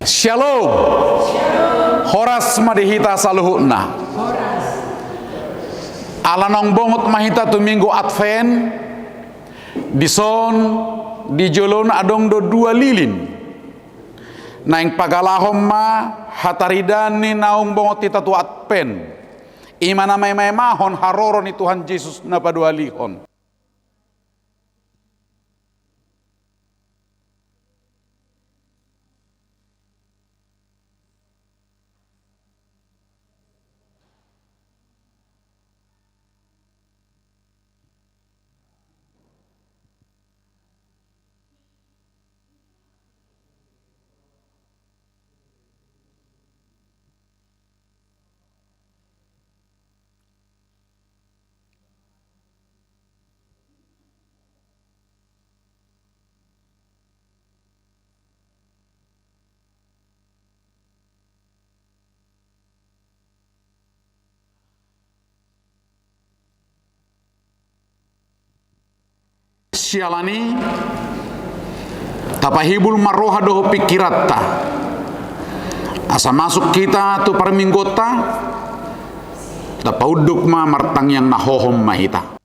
Shalom. Horas madihita saluhuna. Alanong bongot mahita tu minggu Advent. Bison di jolon adong do dua lilin. Naing pagalahom ma hataridan ni naung bongot kita tu Advent. Imana may mahon haroro ni Tuhan Yesus na padualihon. Sialani tapahibul maroha doho pikiratta asa masuk kita tu parminggota tapauduk ma martang yang nahohom mahita.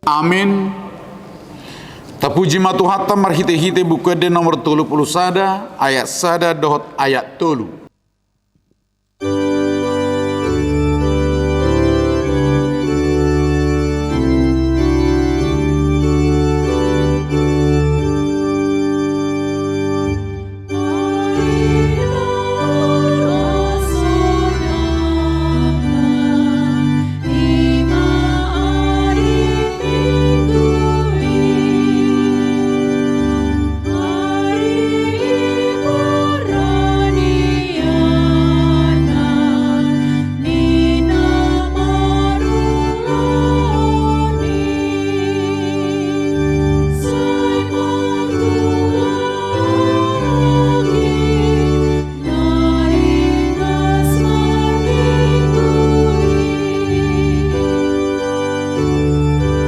Amin. Tapuji matuhatta marhite-hite buku de nomor 30 sada ayat sada dohot ayat 3.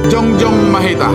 Jongjong mahita.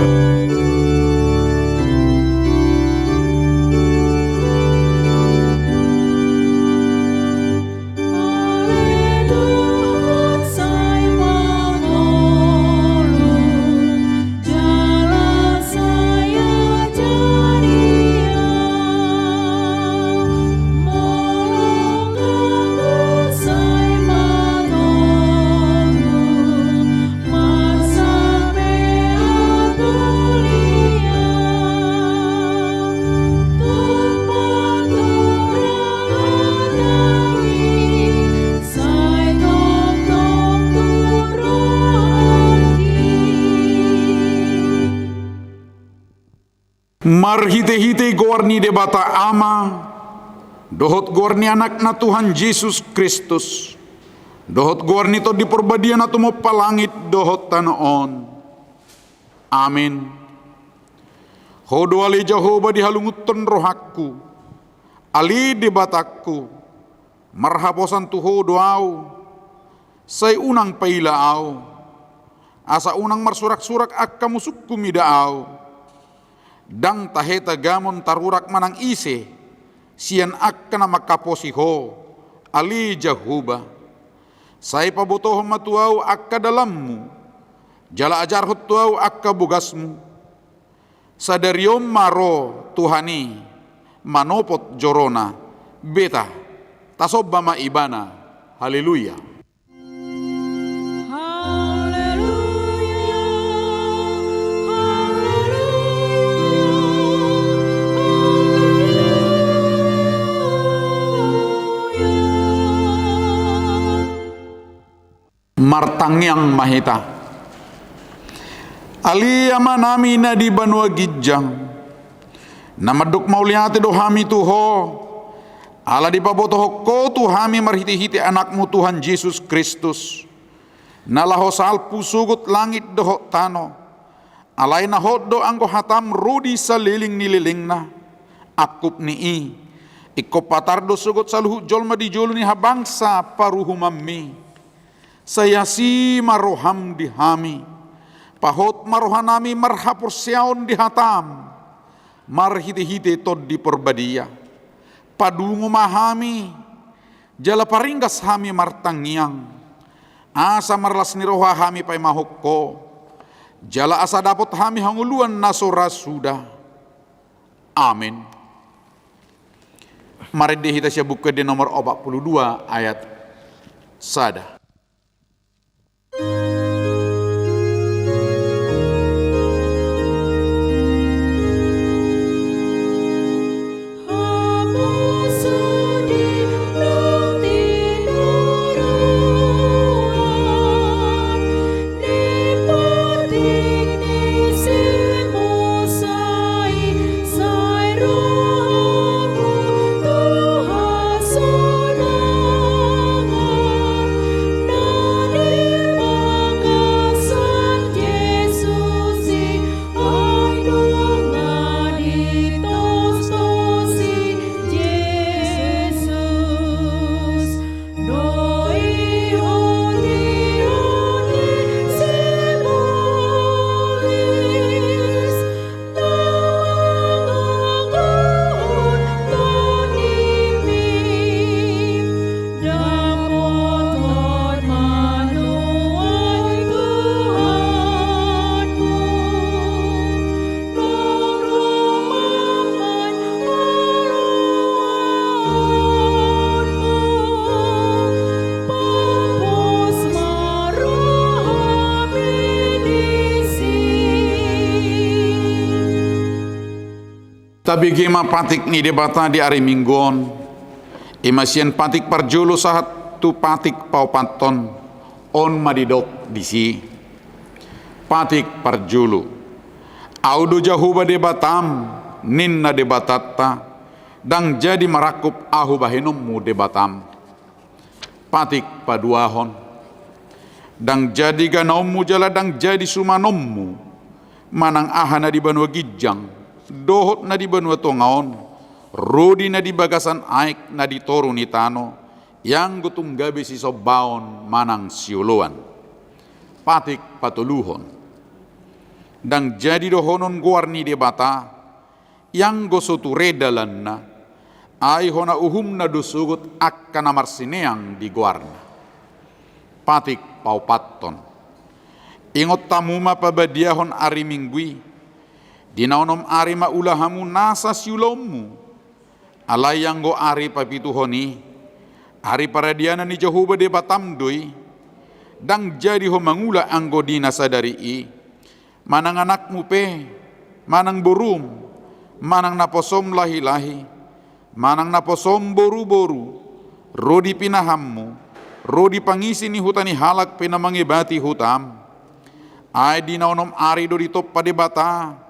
Marhite-hite gorni debata ama dohot gorni anak na Tuhan Yesus Kristus dohot gorni to di perbadian atau mo palangit dohot tanoon. Amin. Hodo ali Jehovah dihalunguton rohaku ali debatakku marhaposan tuho doau, say unang pailaaw, asa unang marsurak-surak akka musuk kumidaaw, dang taheta gamon tarurak manang ise, siyan akka na makaposiho, ali Jahuba, say pabotohom matuaw akka dalammu, jala ajarhot tuaw akka bugasmu, sadaryom maro Tuhani, manopot jorona, beta, tasobba maibana, haleluya. Martangyang mahita aliyama nami na di banwa gidjang namaduk mauliate do hami tuho ala di pabotoh ko tu hami marhiti-hiti anakmu Tuhan Yesus Kristus nalaho salpu sugut langit doho tano alay na hoddo anggo hatam rudi saliling nililing na akup nii ikop patardo sugut saluhu jolma di jolu ni habangsa paruhumami sayasi maroham dihami pahot marohanami marhapur siaon dihatam marhite-hite tod di perbadia padungo mahami jala paringgas hami martangyang asa marlas niroha hami pay mahokko jala asa dapot hami hanguluan nasora sudah amin. Mari kita siya buka di nomor 42 ayat sada. Tapi gema patik ni debata di hari minggon imasian patik parjulu sahat tu patik pau panton on madidok disi patik parjulu audu Jahuba debatam ninna debatatta dang jadi marakup ahu bahinummu debatam patik paduahon dang jadi ganommu jala dang jadi sumanommu manang ahana di banua gijang dohot na di banua tongaon rodi na di bagasan aik na di toru ni tano yang gutung gabi si sobaon manang siuluan patik patuluhon dang jadi dohonon guarni debata yang gosoture dalan na ay hona uhum na dusugut akka namar sineang di guarna patik paupaton ingot tamuma pabadiahon ari minggui dinaonom ari maulahamu nasa siulommu alay yang go ari papituhoni ari paradiana ni Jahuba de batamdoi dang jadi ho mangula anggo dina sadari i manang anakmu pe manang borum manang naposom lahi-lahi manang naposom boru-boru rodi pinahammu rodi pangisi ni hutani halak penamangibati hutam ay dinaonom ari do ditop pade bata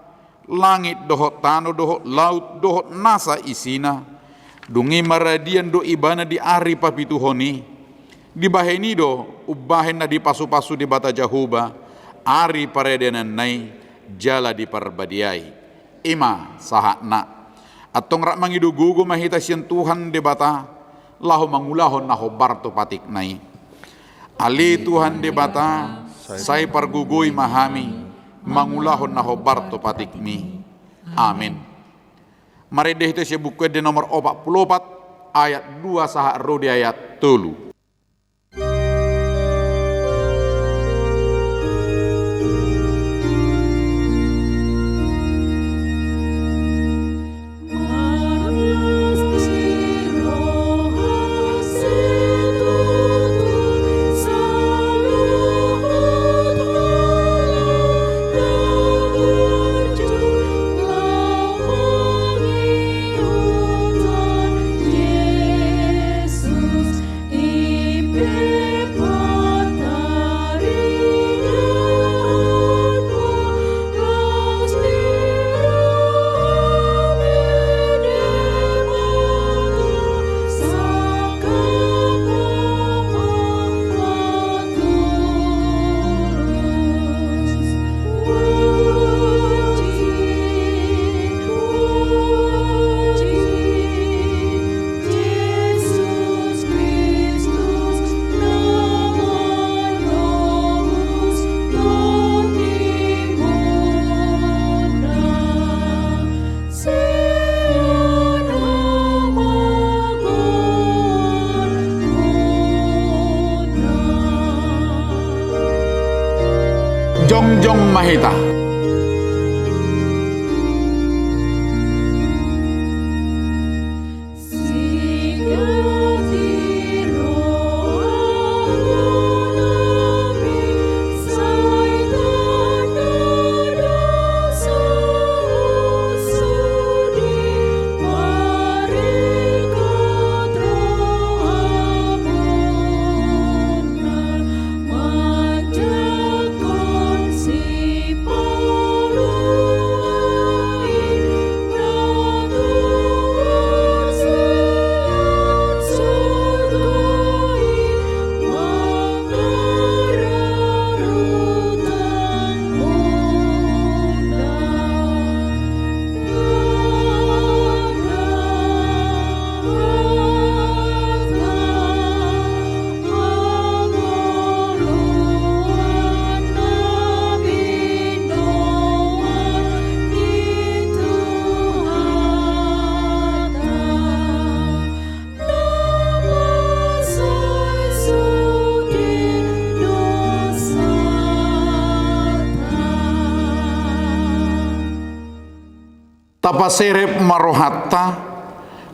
langit dohot tano dohot laut dohot nasa isina dungi maradian do ibana di ari papituhoni di baheni do ubahen na di pasu-pasu di bata Jahuba ari paredenan nai jala di parbadiai ima sahakna atong rak mangidu gugu mahita sian Tuhan di bata lahu mangulahon na hobar to patik nai. Ali Tuhan de bata, saya pergugui mahami, mangulahon na hobar to patik mi. Amin. Mari deh itu saya buku di nomor 44 ayat 2 saha di ayat 3. Jongjong Mahita. Tapaserep marohatta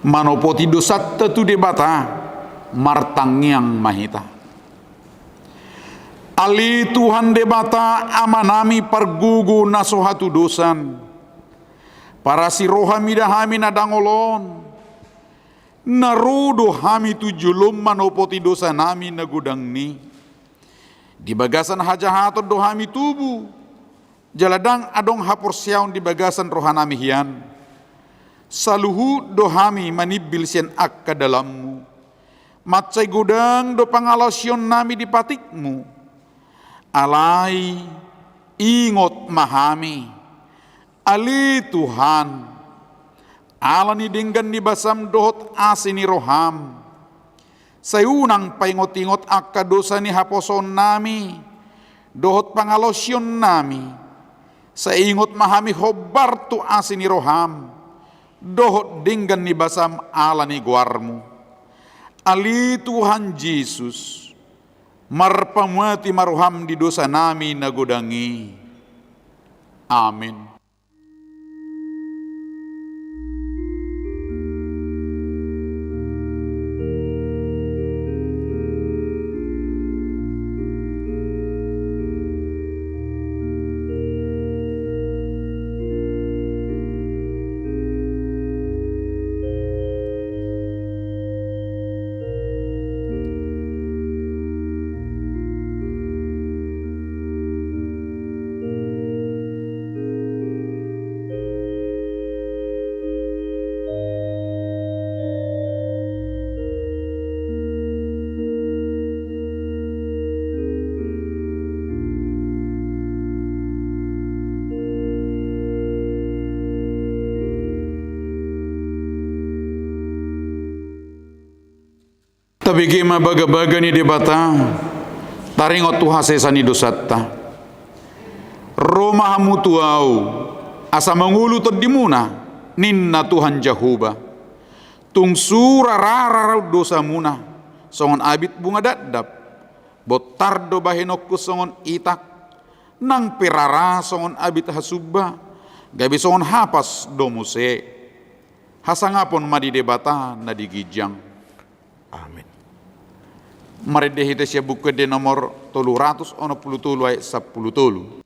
manopoti dosatta tu debata martangyang mahita. Ali Tuhan debata amanami pergugu nasohatu dosan. Para si rohami dahami nadangolon. Narudo hami tu julum manopoti dosa nami nagudang ni. Di bagasan hajahato dohami tubuh. Jaladang adong hapor siaun di bagasan rohanami hian. Saluhu dohami manibil sian akka dalammu. Matcai gudang do pangalasyon nami di patikmu. Alai ingot mahami. Ali Tuhan. Alani dinggan ni basam dohot asini roham. Sayunang paingot-ingot akka dosa ni haposon nami. Dohot pangalasyon nami. Saingot mahami hobar tu asini roham. Dohot dinggan ni basam ala ni guarmu. Ali Tuhan Yesus. Marpamati maruham di dosa nami nagudangi. Amin. Tapi gema baga-baga ni debata taringot tuhase sani dosatta Roma hamu tuau asa mangulu terdimuna ninna Tuhan Jahuba tung sura rara dosa muna songon abit bunga dadap botardo bahenokku songon itak nang pirara songon abit hasubba gabi songon hapas domuse hasangapon madi debata na digijang. Amin. Mari dehita siya buku de nomor 363 ayat 10.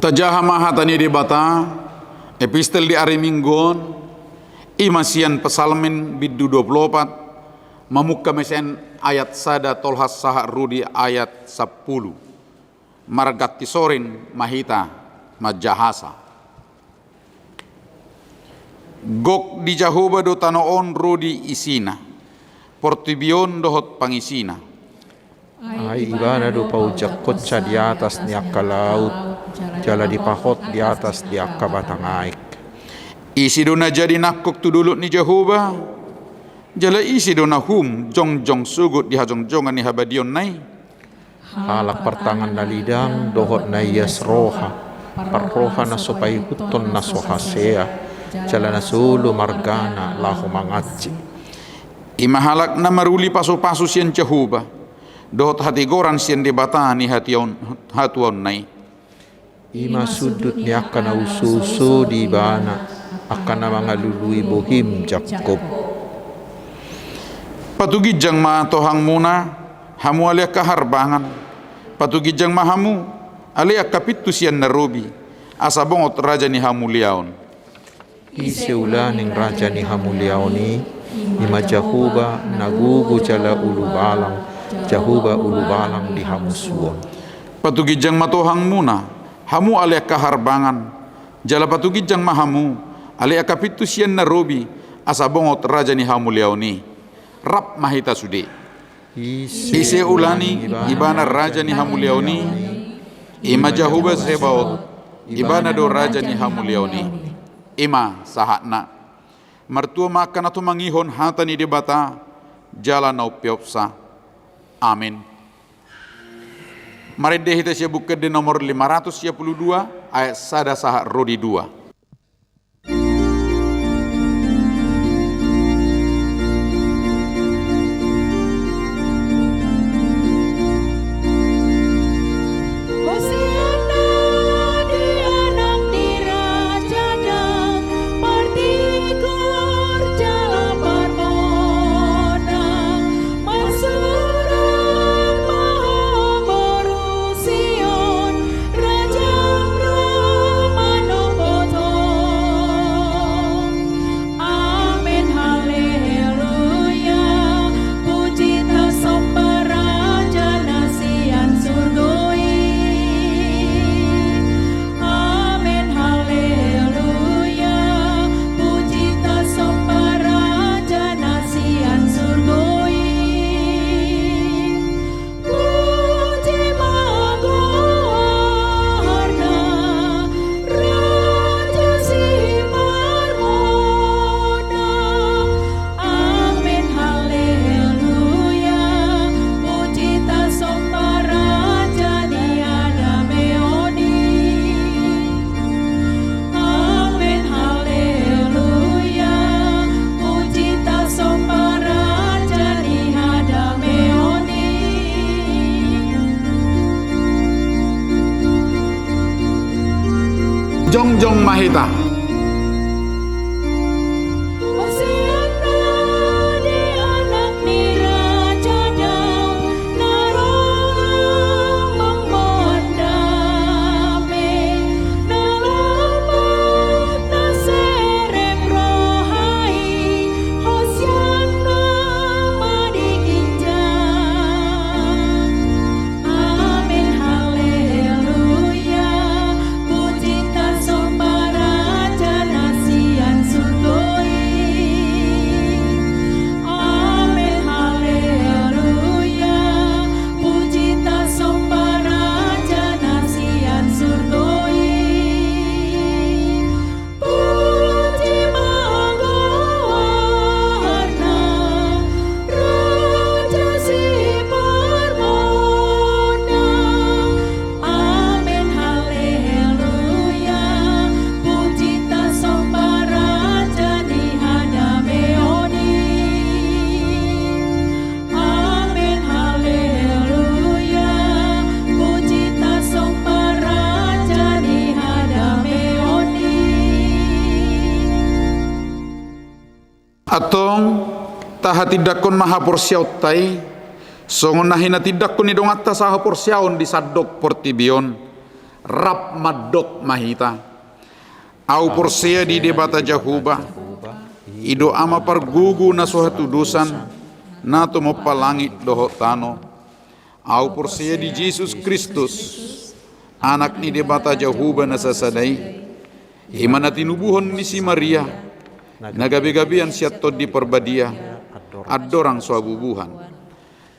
Tajaha mahatani di bata epistel di hari minggon imasian pesalmin bidu 24 mamukka mesen ayat sada tolhas saha rudi ayat 10 margat tisorin mahita majahasa gok di Jahuba do tanoon rudi isina portibion dohot pangisina ai ibana do paujak kotsa di atas ni akka laut jala di pahot di atas di akka batang aik isi dona jadi nakuk tu dulu ni Jahuba jala isi dona hum jong sugut di hajong jongan ni habadion nai halak pertangan na lidang dohot na yasroha parroha na sopai huton na sohasea jala na sulu margana lahu mangaci imahalak na maruli paso-paso siyan Jahuba dohot hati goran siyan debatani hatuan nai ima sudut ni akan na ususo di bana akan na mga lului bohim Jakob patugijang ma tohang muna hamu alia kaharbangan patugijang ma hamu alia kapitu siyan narobi asabongot raja ni hamuliaon isi ulaning raja ni hamuliaoni ima Jahuba nagugu jala ulu balang Jahuba ulu balang di hamusuon patugijang ma tohang muna hamu alia kaharbangan jala patugijang ma hamu alia kapitu siyan narobi asabongot raja ni hamuliaoni rap mahita sude ise ulani ibana raja ni hamuliaoni ima Jahuba sebaot ibana do raja ni hamuliaoni ima sahatna martua makan atau mangihon hata ni debata jala nau piopsa amin. Mari deh kita buka di nomor 572 ayat sada saha rodi 2. Jongjong Mahita. Atong taha tidakon maha porsiautai songon nahina tidakon idong atta saha porsiaon di sadok portibion rap madok mahita au porsia di debata jahuba ido ama pargugu na suhatu dusan na tomo palangit doho tano au porsia di Yesus Kristus anak ni debata jahuba na sasadai imana tinubuhon ni si Maria nagabi-gabian siat tod di perbadia adorang suabubuhan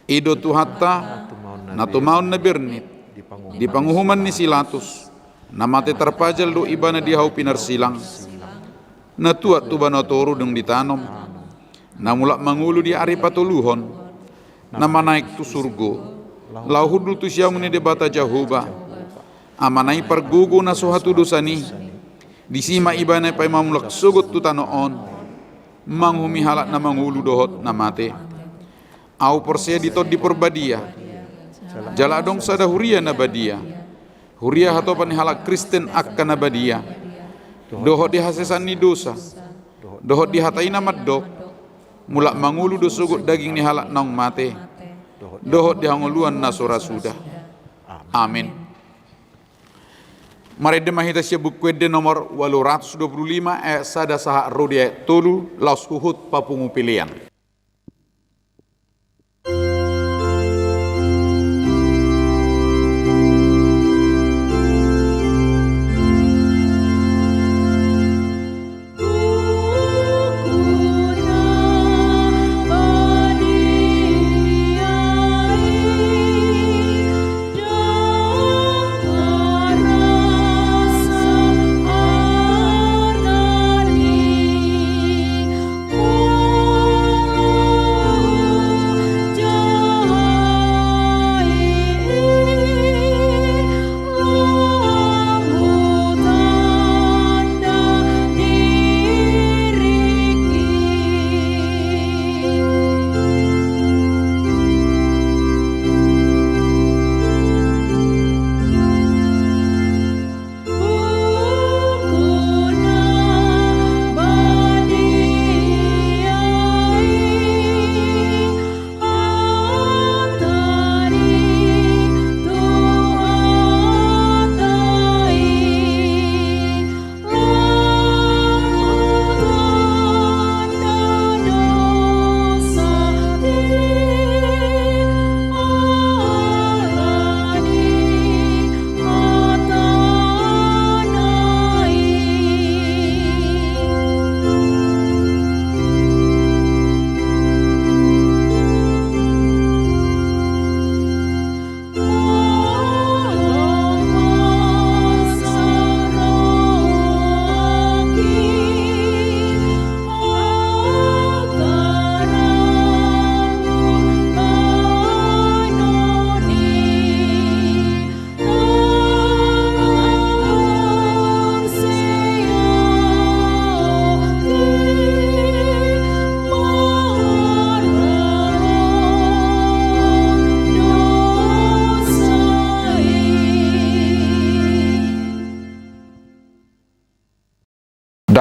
ido tuhatta na tumaon na bernit di panguhuman ni Silatus na mate terpajal do ibana di hau pinarsilang na tuat tu banatoru deng ditanom na mulak mangulu di ari patuluhon na manaik tu surgo lauhudul tu siya muni debata jahuba amanai pergugu na suhatu dosani disima ibana pay mamulak sugot tu tanoon manghumi halak na mangulu dohot na mate au porsia ditod di perbadia jala dong sada huria na badia huria hatopan halak Kristen akka na badia dohot di hasesan ni dosa dohot di hatai na maddok mulak mangulu do sugot daging ni halak naung mate dohot di hanguluan na sura sudah. Amin. Mari demahita siya bukwede nomor 825 sada saha rodia tolu laus huhut papungu pilihan.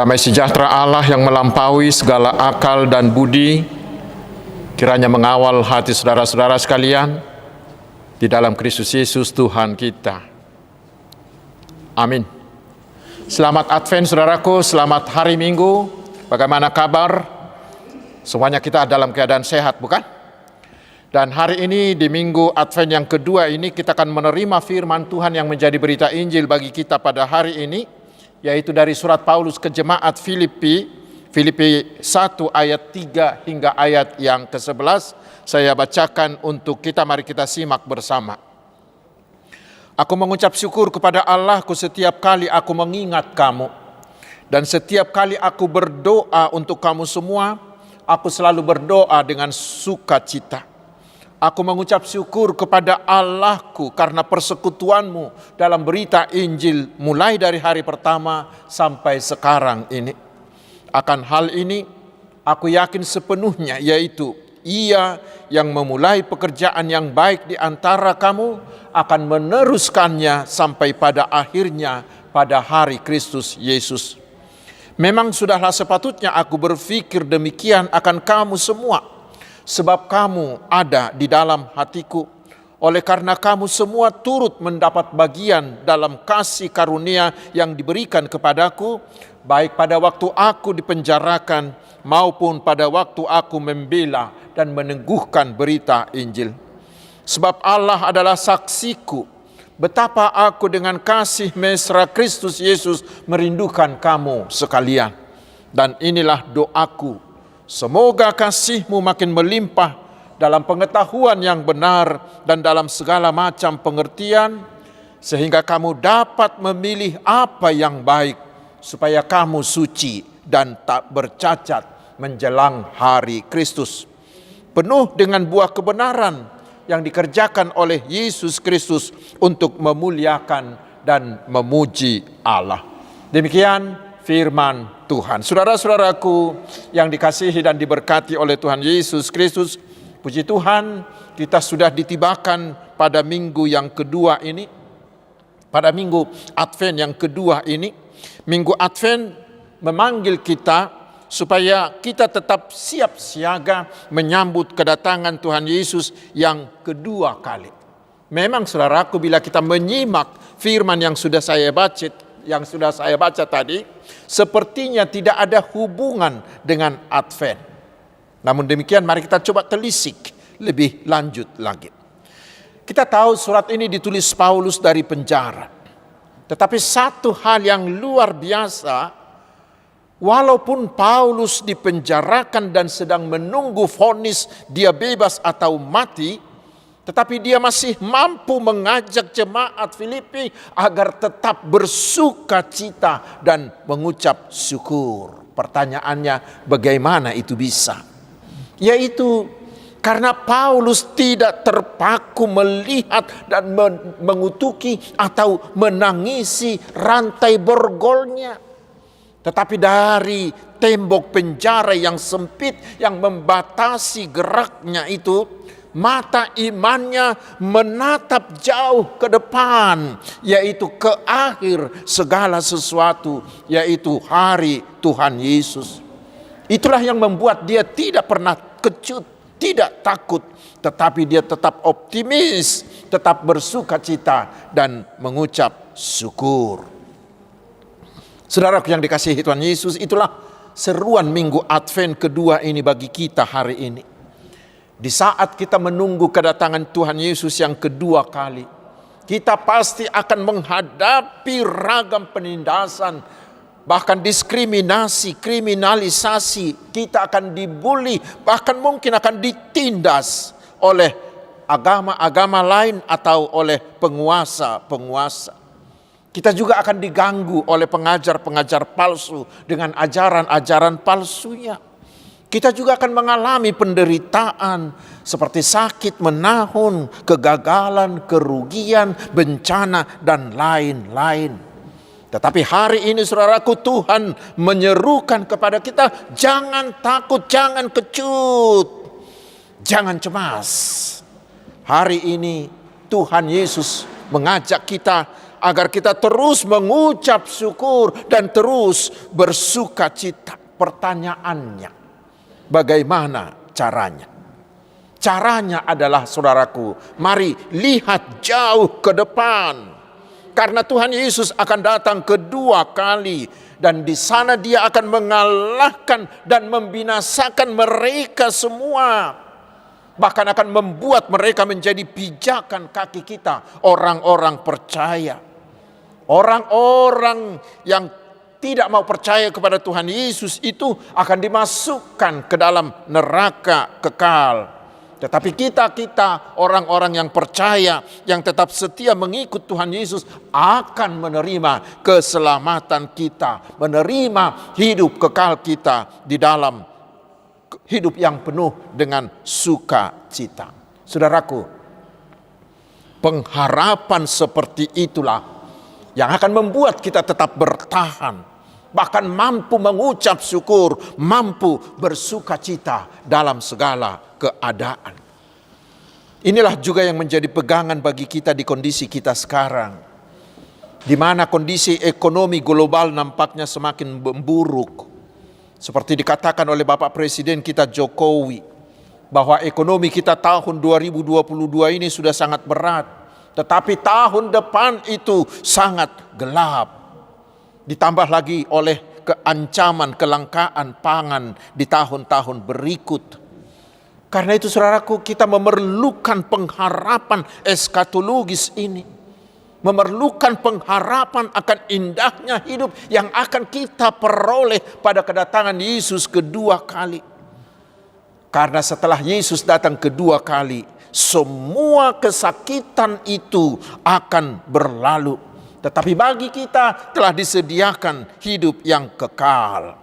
Damai sejahtera Allah yang melampaui segala akal dan budi kiranya mengawal hati saudara-saudara sekalian di dalam Kristus Yesus Tuhan kita. Amin. Selamat Advent saudaraku, selamat hari Minggu. Bagaimana kabar? Semuanya kita dalam keadaan sehat, bukan? Dan hari ini di Minggu Advent yang kedua ini kita akan menerima firman Tuhan yang menjadi berita Injil bagi kita pada hari ini, yaitu dari surat Paulus ke jemaat Filipi 1 ayat 3 hingga ayat yang ke-11. Saya bacakan untuk kita, mari kita simak bersama. Aku mengucap syukur kepada Allahku setiap kali aku mengingat kamu. Dan setiap kali aku berdoa untuk kamu semua, aku selalu berdoa dengan sukacita. Aku mengucap syukur kepada Allahku karena persekutuanmu dalam berita Injil mulai dari hari pertama sampai sekarang ini. Akan hal ini aku yakin sepenuhnya, yaitu Ia yang memulai pekerjaan yang baik di antara kamu akan meneruskannya sampai pada akhirnya pada hari Kristus Yesus. Memang sudahlah sepatutnya aku berpikir demikian akan kamu semua, sebab kamu ada di dalam hatiku. Oleh karena kamu semua turut mendapat bagian dalam kasih karunia yang diberikan kepadaku, baik pada waktu aku dipenjarakan maupun pada waktu aku membela dan meneguhkan berita Injil. Sebab Allah adalah saksiku, betapa aku dengan kasih mesra Kristus Yesus merindukan kamu sekalian. Dan inilah doaku, semoga kasihmu makin melimpah dalam pengetahuan yang benar dan dalam segala macam pengertian, sehingga kamu dapat memilih apa yang baik, supaya kamu suci dan tak bercacat menjelang hari Kristus, penuh dengan buah kebenaran yang dikerjakan oleh Yesus Kristus untuk memuliakan dan memuji Allah. Demikian firman Tuhan. Saudara-saudaraku yang dikasihi dan diberkati oleh Tuhan Yesus Kristus, puji Tuhan, kita sudah ditibakan pada minggu yang kedua ini, pada minggu Advent yang kedua ini. Minggu Advent memanggil kita supaya kita tetap siap siaga menyambut kedatangan Tuhan Yesus yang kedua kali. Memang saudaraku, bila kita menyimak firman yang sudah saya baca tadi, sepertinya tidak ada hubungan dengan Advent. Namun demikian, mari kita coba telisik lebih lanjut lagi. Kita tahu surat ini ditulis Paulus dari penjara. Tetapi satu hal yang luar biasa, walaupun Paulus dipenjarakan dan sedang menunggu vonis dia bebas atau mati, tetapi dia masih mampu mengajak jemaat Filipi agar tetap bersuka cita dan mengucap syukur. Pertanyaannya, bagaimana itu bisa? Yaitu karena Paulus tidak terpaku melihat dan mengutuki atau menangisi rantai borgolnya, tetapi dari tembok penjara yang sempit yang membatasi geraknya itu, mata imannya menatap jauh ke depan, yaitu ke akhir segala sesuatu, yaitu hari Tuhan Yesus. Itulah yang membuat dia tidak pernah kecut, tidak takut, tetapi dia tetap optimis, tetap bersuka cita dan mengucap syukur. Saudara yang dikasihi Tuhan Yesus, itulah seruan minggu Advent kedua ini bagi kita hari ini. Di saat kita menunggu kedatangan Tuhan Yesus yang kedua kali, kita pasti akan menghadapi ragam penindasan, bahkan diskriminasi, kriminalisasi. Kita akan dibully, bahkan mungkin akan ditindas oleh agama-agama lain atau oleh penguasa-penguasa. Kita juga akan diganggu oleh pengajar-pengajar palsu dengan ajaran-ajaran palsunya. Kita juga akan mengalami penderitaan seperti sakit, menahun, kegagalan, kerugian, bencana, dan lain-lain. Tetapi hari ini saudaraku, Tuhan menyerukan kepada kita, jangan takut, jangan kecut, jangan cemas. Hari ini Tuhan Yesus mengajak kita agar kita terus mengucap syukur dan terus bersuka cita. Pertanyaannya, bagaimana caranya? Caranya adalah, saudaraku, mari lihat jauh ke depan. Karena Tuhan Yesus akan datang kedua kali, dan di sana Dia akan mengalahkan dan membinasakan mereka semua. Bahkan akan membuat mereka menjadi pijakan kaki kita, orang-orang percaya. Orang-orang yang tidak mau percaya kepada Tuhan Yesus itu akan dimasukkan ke dalam neraka kekal. Tetapi kita orang-orang yang percaya, yang tetap setia mengikut Tuhan Yesus, akan menerima keselamatan kita, menerima hidup kekal kita di dalam hidup yang penuh dengan sukacita. Saudaraku, pengharapan seperti itulah yang akan membuat kita tetap bertahan, bahkan mampu mengucap syukur, mampu bersukacita dalam segala keadaan. Inilah juga yang menjadi pegangan bagi kita di kondisi kita sekarang, di mana kondisi ekonomi global nampaknya semakin memburuk. Seperti dikatakan oleh Bapak Presiden kita Jokowi, bahwa ekonomi kita tahun 2022 ini sudah sangat berat, tetapi tahun depan itu sangat gelap. Ditambah lagi oleh keancaman kelangkaan pangan di tahun-tahun berikut. Karena itu saudaraku, kita memerlukan pengharapan eskatologis ini. Memerlukan pengharapan akan indahnya hidup yang akan kita peroleh pada kedatangan Yesus kedua kali. Karena setelah Yesus datang kedua kali, semua kesakitan itu akan berlalu. Tetapi bagi kita telah disediakan hidup yang kekal.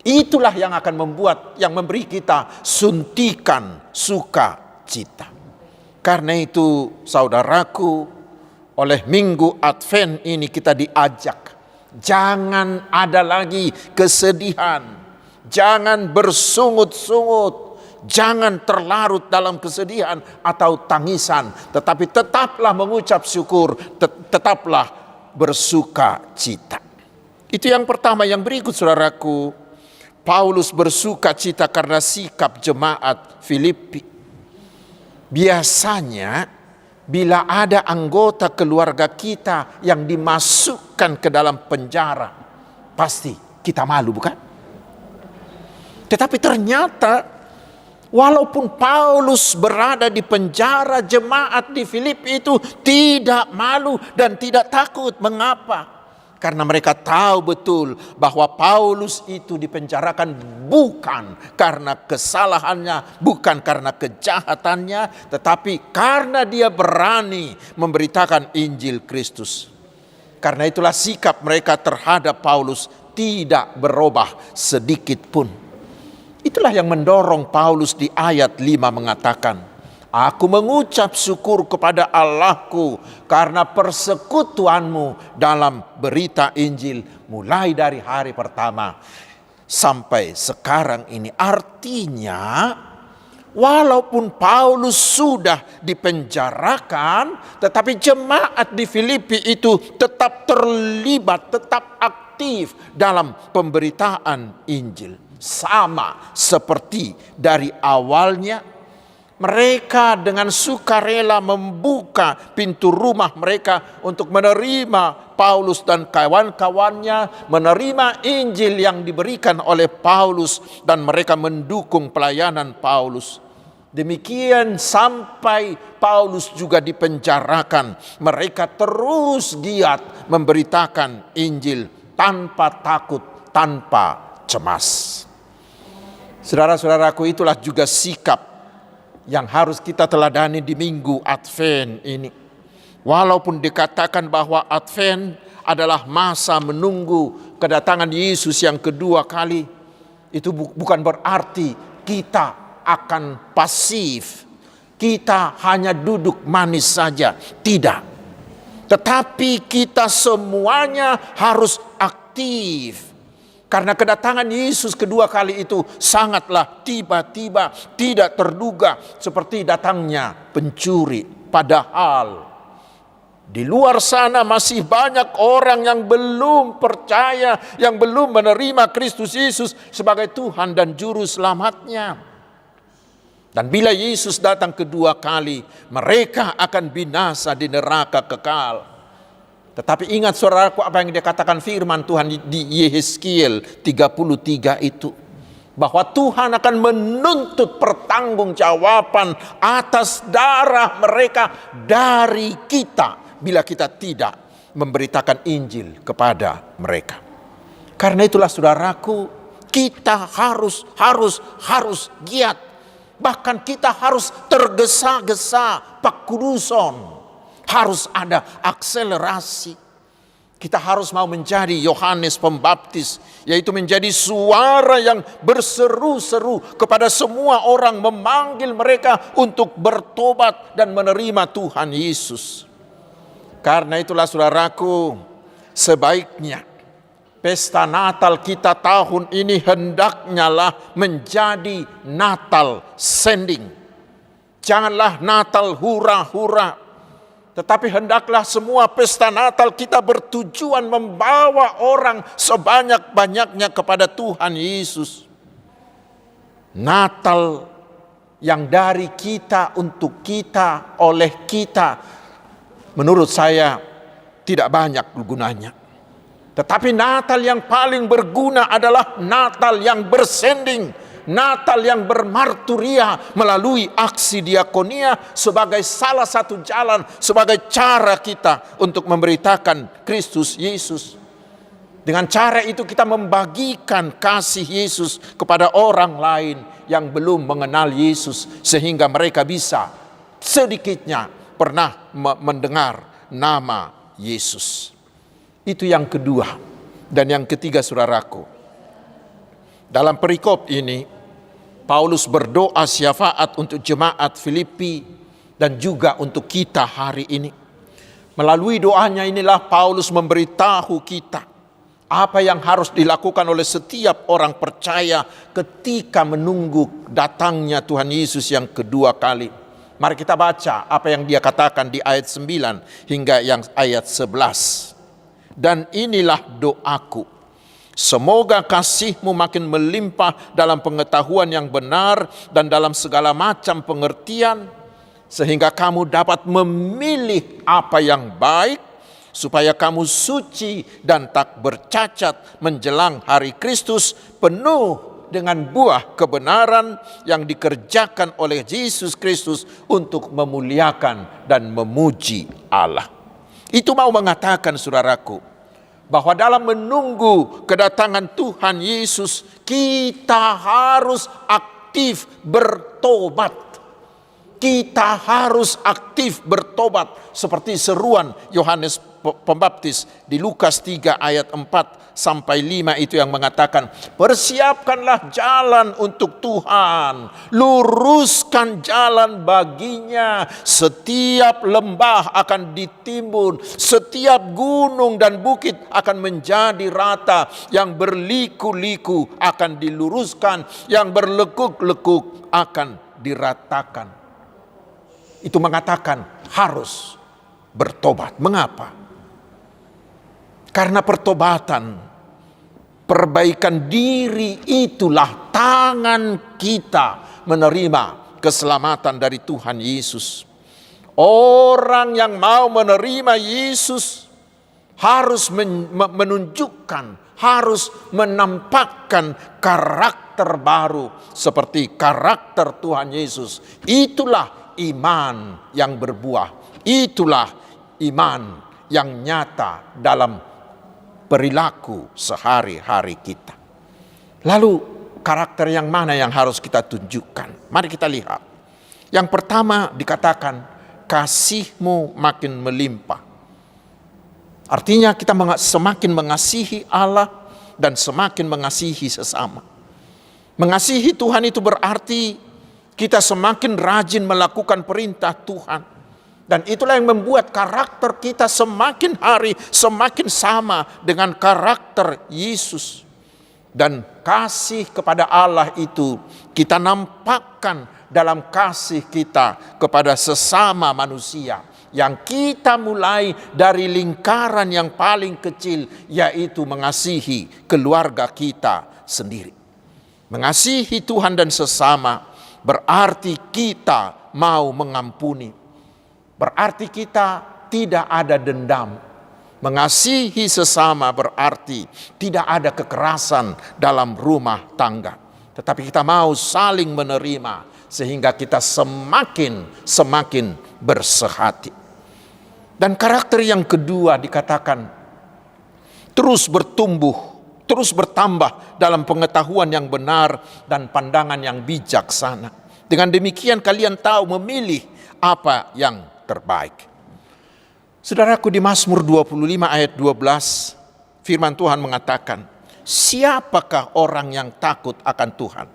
Itulah yang akan membuat, yang memberi kita suntikan sukacita. Karena itu saudaraku, oleh Minggu Advent ini kita diajak, jangan ada lagi kesedihan, jangan bersungut-sungut, jangan terlarut dalam kesedihan atau tangisan, tetapi tetaplah mengucap syukur, tetaplah bersuka cita. Itu yang pertama. Yang berikut saudaraku, Paulus bersuka cita karena sikap jemaat Filipi. Biasanya bila ada anggota keluarga kita yang dimasukkan ke dalam penjara, pasti kita malu, bukan? Tetapi ternyata walaupun Paulus berada di penjara, jemaat di Filipi itu tidak malu dan tidak takut. Mengapa? Karena mereka tahu betul bahwa Paulus itu dipenjarakan bukan karena kesalahannya, bukan karena kejahatannya, tetapi karena dia berani memberitakan Injil Kristus. Karena itulah sikap mereka terhadap Paulus tidak berubah sedikit pun. Itulah yang mendorong Paulus di ayat 5 mengatakan, aku mengucap syukur kepada Allahku karena persekutuanmu dalam berita Injil mulai dari hari pertama sampai sekarang ini. Artinya, walaupun Paulus sudah dipenjarakan, tetapi jemaat di Filipi itu tetap terlibat, tetap aktif dalam pemberitaan Injil. Sama seperti dari awalnya, mereka dengan sukarela membuka pintu rumah mereka untuk menerima Paulus dan kawan-kawannya, menerima Injil yang diberikan oleh Paulus, dan mereka mendukung pelayanan Paulus. Demikian sampai Paulus juga dipenjarakan, mereka terus giat memberitakan Injil tanpa takut, tanpa cemas. Saudara-saudaraku, itulah juga sikap yang harus kita teladani di Minggu Advent ini. Walaupun dikatakan bahwa Advent adalah masa menunggu kedatangan Yesus yang kedua kali, itu bukan berarti kita akan pasif, kita hanya duduk manis saja. Tidak. Tetapi kita semuanya harus aktif. Karena kedatangan Yesus kedua kali itu sangatlah tiba-tiba, tidak terduga, seperti datangnya pencuri. Padahal Di luar sana masih banyak orang yang belum percaya, yang belum menerima Kristus Yesus sebagai Tuhan dan Juru Selamatnya. Dan bila Yesus datang kedua kali, mereka akan binasa di neraka kekal. Tetapi ingat saudaraku apa yang dikatakan firman Tuhan di Yehezkiel 33 itu. Bahwa Tuhan akan menuntut pertanggungjawaban atas darah mereka dari kita. Bila kita tidak memberitakan Injil kepada mereka. Karena itulah saudaraku, kita harus giat. Bahkan kita harus tergesa-gesa, pakuduson. Harus ada akselerasi. Kita harus mau menjadi Yohanes Pembaptis, yaitu menjadi suara yang berseru-seru kepada semua orang, memanggil mereka untuk bertobat dan menerima Tuhan Yesus. Karena itulah saudaraku, sebaiknya pesta Natal kita tahun ini hendaknya lah menjadi Natal sending. Janganlah Natal hura-hura, tetapi hendaklah semua pesta Natal kita bertujuan membawa orang sebanyak-banyaknya kepada Tuhan Yesus. Natal yang dari kita, untuk kita, oleh kita, menurut saya tidak banyak gunanya. Tetapi Natal yang paling berguna adalah Natal yang bersending, Natal yang bermarturia melalui aksi diakonia sebagai salah satu jalan, sebagai cara kita untuk memberitakan Kristus Yesus. Dengan cara itu kita membagikan kasih Yesus kepada orang lain yang belum mengenal Yesus, sehingga mereka bisa sedikitnya pernah mendengar nama Yesus. Itu yang kedua. Dan yang ketiga saudaraku, dalam perikop ini Paulus berdoa syafaat untuk jemaat Filipi dan juga untuk kita hari ini. Melalui doanya inilah Paulus memberitahu kita apa yang harus dilakukan oleh setiap orang percaya ketika menunggu datangnya Tuhan Yesus yang kedua kali. Mari kita baca apa yang dia katakan di ayat 9 hingga yang ayat 11. Dan inilah doaku, semoga kasihmu makin melimpah dalam pengetahuan yang benar dan dalam segala macam pengertian, sehingga kamu dapat memilih apa yang baik, supaya kamu suci dan tak bercacat menjelang hari Kristus, penuh dengan buah kebenaran yang dikerjakan oleh Yesus Kristus untuk memuliakan dan memuji Allah. Itu mau mengatakan saudaraku, bahwa dalam menunggu kedatangan Tuhan Yesus, kita harus aktif bertobat. Kita harus aktif bertobat. Seperti seruan Yohanes Pembaptis di Lukas 3 ayat 4 sampai 5 itu yang mengatakan, persiapkanlah jalan untuk Tuhan, luruskan jalan baginya. Setiap lembah akan ditimbun, setiap gunung dan bukit akan menjadi rata, yang berliku-liku akan diluruskan, yang berlekuk-lekuk akan diratakan. Itu mengatakan harus bertobat. Mengapa? Karena pertobatan, perbaikan diri itulah tangan kita menerima keselamatan dari Tuhan Yesus. Orang yang mau menerima Yesus harus menunjukkan, harus menampakkan karakter baru seperti karakter Tuhan Yesus. Itulah iman yang berbuah. Itulah iman yang nyata dalam perilaku sehari-hari kita. Lalu karakter yang mana yang harus kita tunjukkan? Mari kita lihat. Yang pertama dikatakan, kasihmu makin melimpah. Artinya kita semakin mengasihi Allah dan semakin mengasihi sesama. Mengasihi Tuhan itu berarti kita semakin rajin melakukan perintah Tuhan. Dan itulah yang membuat karakter kita semakin hari semakin sama dengan karakter Yesus. Dan kasih kepada Allah itu kita nampakkan dalam kasih kita kepada sesama manusia, yang kita mulai dari lingkaran yang paling kecil, yaitu mengasihi keluarga kita sendiri. Mengasihi Tuhan dan sesama berarti kita mau mengampuni. Berarti kita tidak ada dendam. Mengasihi sesama berarti tidak ada kekerasan dalam rumah tangga. Tetapi kita mau saling menerima sehingga kita semakin bersehati. Dan karakter yang kedua dikatakan terus bertumbuh, terus bertambah dalam pengetahuan yang benar dan pandangan yang bijaksana. Dengan demikian kalian tahu memilih apa yang terbaik. Saudaraku, di Mazmur 25 ayat 12 firman Tuhan mengatakan, siapakah orang yang takut akan Tuhan?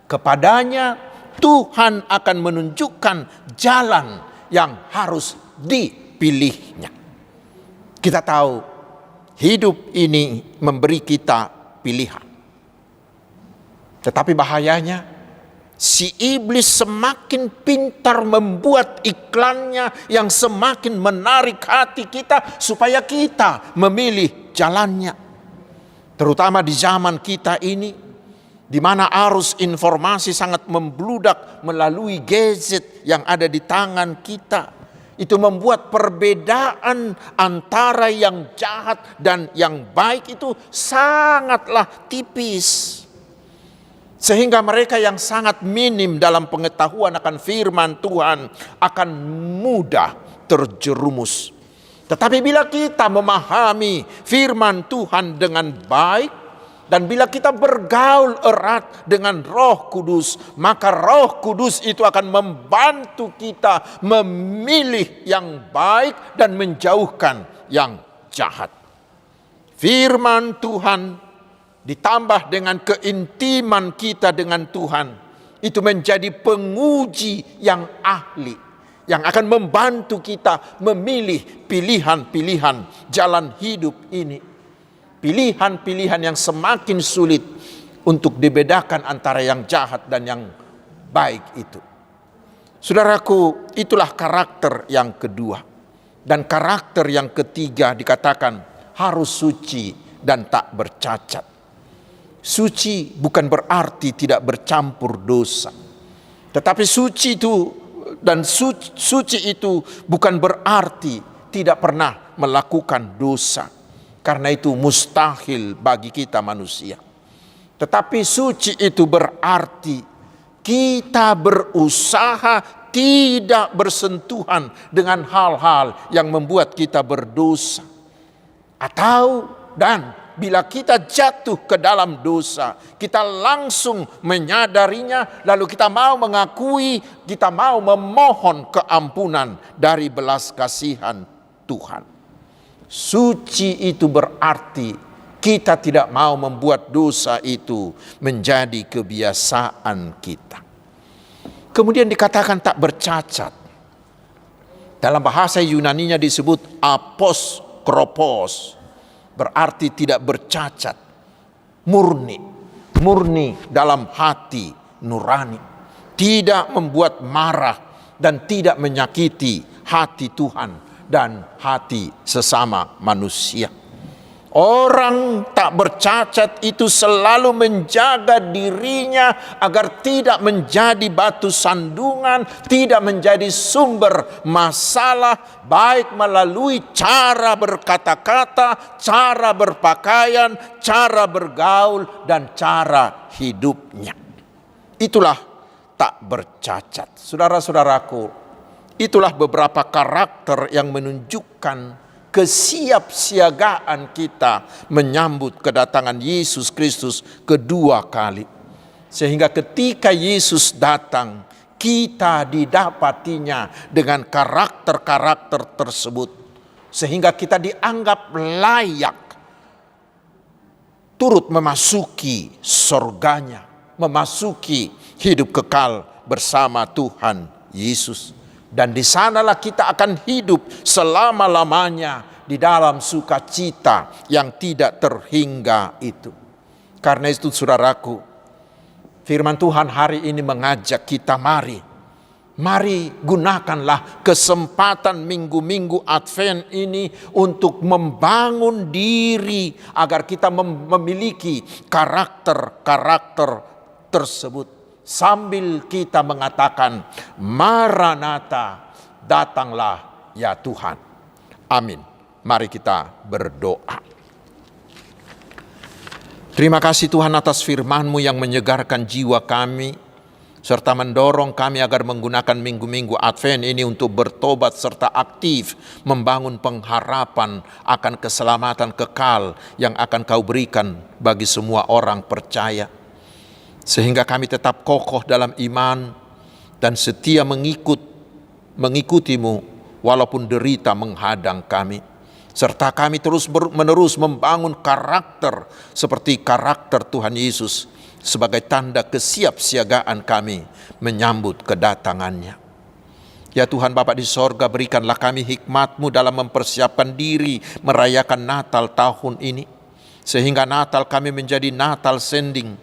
Kepadanya Tuhan akan menunjukkan jalan yang harus dipilihnya. Kita tahu hidup ini memberi kita pilihan. Tetapi bahayanya, si iblis semakin pintar membuat iklannya yang semakin menarik hati kita supaya kita memilih jalannya. Terutama di zaman kita ini, di mana arus informasi sangat membludak melalui gadget yang ada di tangan kita. Itu membuat perbedaan antara yang jahat dan yang baik itu sangatlah tipis. Sehingga mereka yang sangat minim dalam pengetahuan akan firman Tuhan akan mudah terjerumus. Tetapi bila kita memahami firman Tuhan dengan baik, dan bila kita bergaul erat dengan Roh Kudus, maka Roh Kudus itu akan membantu kita memilih yang baik dan menjauhkan yang jahat. Firman Tuhan ditambah dengan keintiman kita dengan Tuhan, itu menjadi penguji yang ahli, yang akan membantu kita memilih pilihan-pilihan jalan hidup ini. Pilihan-pilihan yang semakin sulit untuk dibedakan antara yang jahat dan yang baik itu. Saudaraku, itulah karakter yang kedua. Dan karakter yang ketiga dikatakan harus suci dan tak bercacat. Suci bukan berarti tidak bercampur dosa. Tetapi suci itu bukan berarti tidak pernah melakukan dosa. Karena itu mustahil bagi kita manusia. Tetapi suci itu berarti kita berusaha tidak bersentuhan dengan hal-hal yang membuat kita berdosa. Dan bila kita jatuh ke dalam dosa, kita langsung menyadarinya, lalu kita mau mengakui, kita mau memohon keampunan dari belas kasihan Tuhan. Suci itu berarti kita tidak mau membuat dosa itu menjadi kebiasaan kita. Kemudian dikatakan tak bercacat. Dalam bahasa Yunaninya disebut aposkropos. Berarti tidak bercacat, murni dalam hati nurani, tidak membuat marah dan tidak menyakiti hati Tuhan dan hati sesama manusia. Orang tak bercacat itu selalu menjaga dirinya agar tidak menjadi batu sandungan, tidak menjadi sumber masalah, baik melalui cara berkata-kata, cara berpakaian, cara bergaul, dan cara hidupnya. Itulah tak bercacat. Saudara-saudaraku, itulah beberapa karakter yang menunjukkan kesiapsiagaan kita menyambut kedatangan Yesus Kristus kedua kali. Sehingga ketika Yesus datang, kita didapatinya dengan karakter-karakter tersebut. Sehingga kita dianggap layak turut memasuki surganya, memasuki hidup kekal bersama Tuhan Yesus. Dan di sanalah kita akan hidup selama-lamanya di dalam sukacita yang tidak terhingga itu. Karena itu saudaraku, firman Tuhan hari ini mengajak kita, mari Mari gunakanlah kesempatan minggu-minggu Advent ini untuk membangun diri agar kita memiliki karakter-karakter tersebut. Sambil kita mengatakan, Maranatha, datanglah ya Tuhan. Amin. Mari kita berdoa. Terima kasih Tuhan atas firman-Mu yang menyegarkan jiwa kami, serta mendorong kami agar menggunakan minggu-minggu Advent ini untuk bertobat serta aktif membangun pengharapan akan keselamatan kekal yang akan Kau berikan bagi semua orang percaya. Sehingga kami tetap kokoh dalam iman dan setia mengikutimu walaupun derita menghadang kami. Serta kami terus menerus membangun karakter seperti karakter Tuhan Yesus sebagai tanda kesiapsiagaan kami menyambut kedatangannya. Ya Tuhan Bapa di sorga, berikanlah kami hikmat-Mu dalam mempersiapkan diri merayakan Natal tahun ini. Sehingga Natal kami menjadi Natal sending,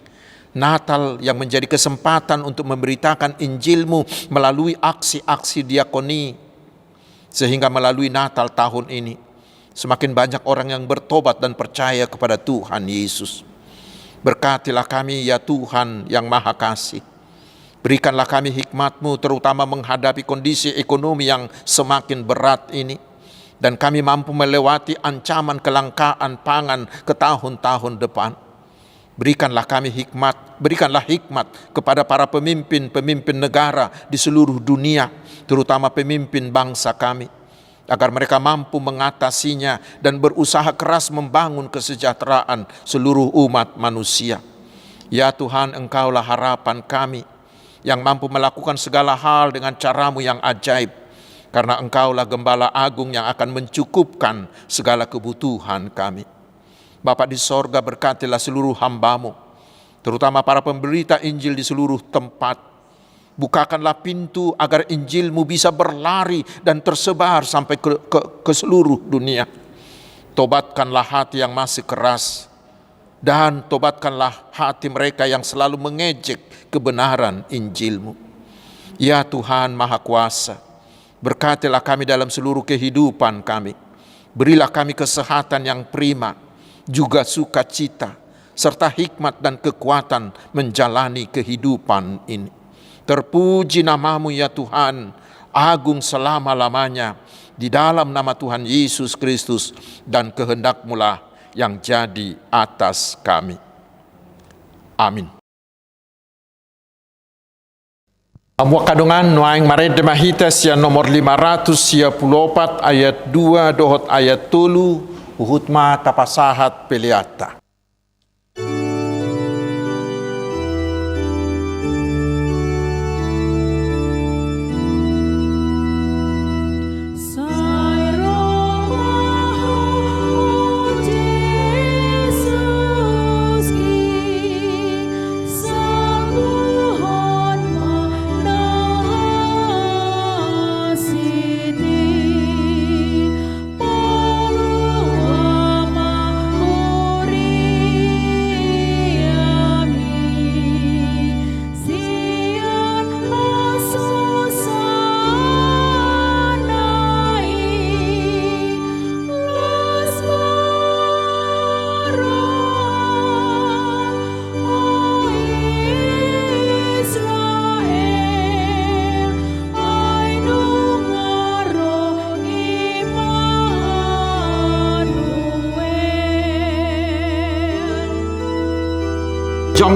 Natal yang menjadi kesempatan untuk memberitakan Injil-Mu melalui aksi-aksi diakoni. Sehingga melalui Natal tahun ini, semakin banyak orang yang bertobat dan percaya kepada Tuhan Yesus. Berkatilah kami ya Tuhan yang Maha Kasih. Berikanlah kami hikmat-Mu terutama menghadapi kondisi ekonomi yang semakin berat ini. Dan kami mampu melewati ancaman kelangkaan pangan ke tahun-tahun depan. Berikanlah hikmat kepada para pemimpin negara di seluruh dunia, terutama pemimpin bangsa kami, agar mereka mampu mengatasinya dan berusaha keras membangun kesejahteraan seluruh umat manusia. Ya Tuhan, Engkaulah harapan kami yang mampu melakukan segala hal dengan cara-Mu yang ajaib, karena Engkaulah Gembala Agung yang akan mencukupkan segala kebutuhan kami. Bapa di sorga, berkatilah seluruh hamba-Mu, terutama para pemberita Injil di seluruh tempat. Bukakanlah pintu agar Injil-Mu bisa berlari dan tersebar sampai ke seluruh dunia. Tobatkanlah hati yang masih keras, dan tobatkanlah hati mereka yang selalu mengejek kebenaran Injil-Mu. Ya Tuhan Maha Kuasa, berkatilah kami dalam seluruh kehidupan kami. Berilah kami kesehatan yang prima, juga sukacita, serta hikmat dan kekuatan menjalani kehidupan ini. Terpuji nama-Mu ya Tuhan, agung selama-lamanya. Di dalam nama Tuhan Yesus Kristus, dan kehendak-Mu lah yang jadi atas kami. Amin. Amwak kadungan nuaing mared mahitas yang nomor 564 ayat 2 dohot ayat 3 uhutma tapasahat peliata.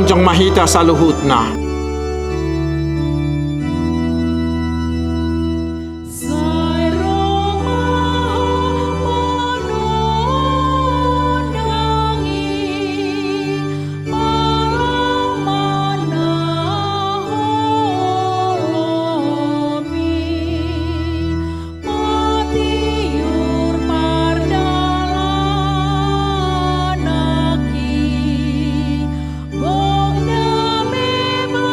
Jong mahita saluhutna. Memang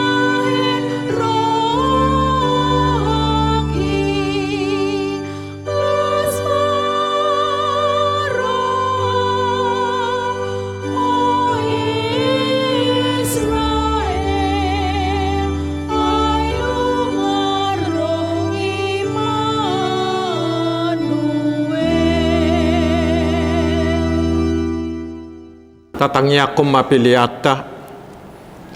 tatangnya kom mapiliata.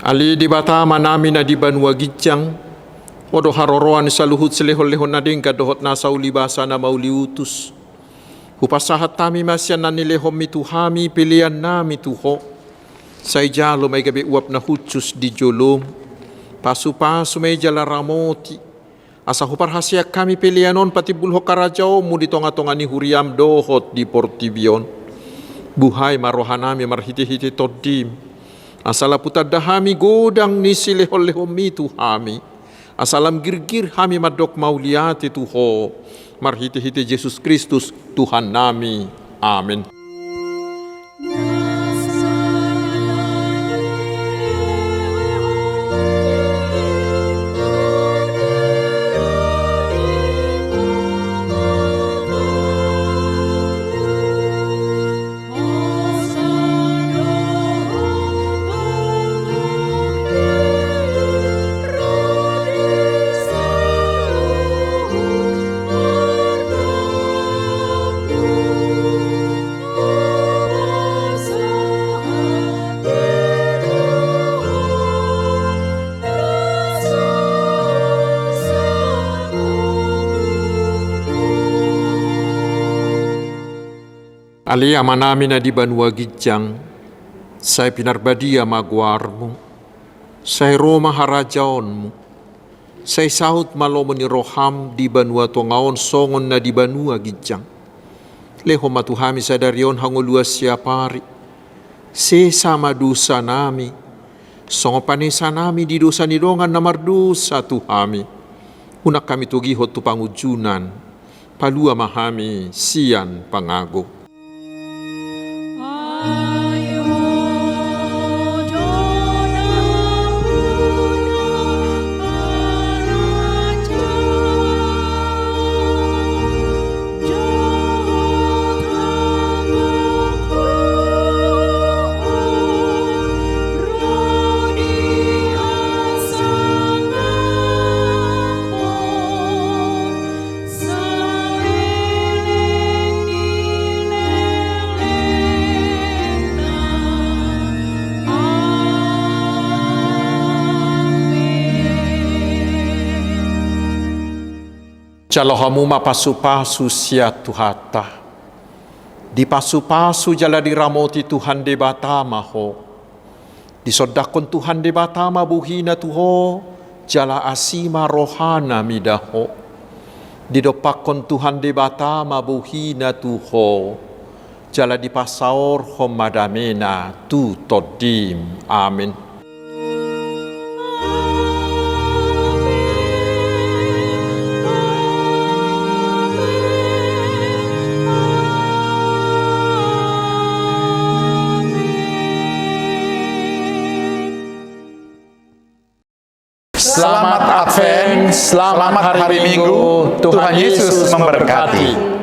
Ali di bata manami na di banua gijang. Odo haroroan sa luhut selehon-lehon na din kadohot na sa ulibasa na mauliutus. Hupasahat tami masyan na nilehom mituhami pilihan nami tuho. Sa ijalo may gabi uap na hutsus di jolom. Pasu-pasu may jala ramoti. Asa huparhasya kami pilihanon pati bulho karajao mu di tonga-tonga ni huriam dohot di portibion. Buhay marohanami marhiti-hiti todim. Asala putadahami godang ni silehol-lehom mituhami. Asalam girgir hami madok mauliati tuho. Marhiti-hiti Yesus Kristus Tuhan nami. Amin. Ali amanami na di banua gijang, say pinarbadia magwarmo, say Roma harajaonmu, say sahut malomo ni roham di banua tongaon songon na di banua gijang. Leho matuhami sa darion hanguluas siapari, se sama dosa nami, songo panesa nami di dosa nidongan na mardosa tuhami. Unak kami tugihot tu pangujunan, palua mahami sian pangago. Jalohamu mapasu-pasu sia tuhata. Di pasu-pasu jala diramoti Tuhan de batama ho. Disodakon Tuhan de batama buhina tuho. Jala asima rohana midaho. Didopakon Tuhan de batama buhina tuho. Jala dipasaor homadamena tu todim. Amin. Selamat Advent, selamat hari Minggu, Tuhan Yesus memberkati.